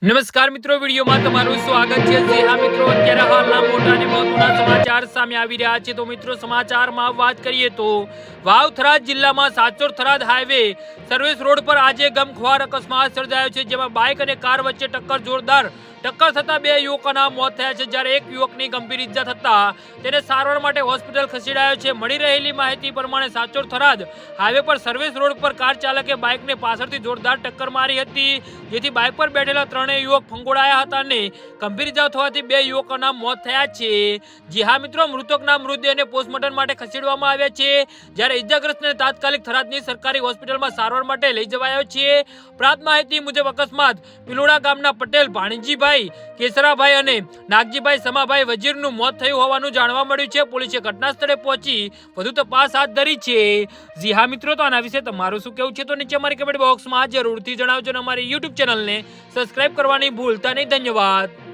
નમસ્કાર મિત્રો, વિડીયોમાં તમારું સ્વાગત છે। જે હા મિત્રો, અત્યારે હાલના મોટા અને મહત્વના સમાચાર સામે આવી રહ્યા છે। તો મિત્રો, સમાચારમાં વાત કરીએ તો વાવ થરાદ જિલ્લામાં સાચોર થરાદ હાઈવે સર્વિસ રોડ પર આજે ગમખ્વાર અકસ્માત સર્જાયો છે, જેમાં બાઇક અને કાર વચ્ચે જોરદાર ટક્કર થતા બે યુવકોના મોત થયા છે, જ્યારે એક યુવકની ગંભીર ઇજા થતા તેને સારવાર માટે હોસ્પિટલ ખસેડાયો છે। મળી રહેલી માહિતી પ્રમાણે સાચોર થરાદ હાઈવે પર સર્વિસ રોડ પર કાર ચાલકે બાઇકને પાછળથી જોરદાર ટક્કર મારી હતી, જેથી બાઇક પર બેઠેલા ત્રણેય યુવક ફંગોળાયા હતા અને ગંભીર ઇજા થવાથી બે યુવકોના મોત થયા છે। જી હા મિત્રો, મૃતકના મૃતદેહને પોસ્ટમોર્ટમ માટે ખસેડવામાં આવ્યા છે, જ્યારે ઇજાગ્રસ્તને તાત્કાલિક થરાદની સરકારી હોસ્પિટલમાં સારવાર માટે લઈ જવાયો છે। પ્રાપ્ત માહિતી મુજબ અકસ્માત પિલોડા ગામના પટેલ ભાણજીભાઈ કેસરાભાઈ અને નાગજીભાઈ સમાભાઈ વજીરનું મોત થયું હોવાનું જાણવા મળ્યું છે। પોલીસે ઘટના સ્થળે પહોંચી વધુ તપાસ હાથ ધરી છે। જી હા મિત્રો, તો આના વિશે તમારું શું કહેવું છે તો નીચે અમારી કમેન્ટ બોક્સમાં જરૂરથી જણાવજો અને અમારી યુટ્યુબ ચેનલને સબસ્ક્રાઇબ કરવાની ભૂલતા નહીં। ધન્યવાદ।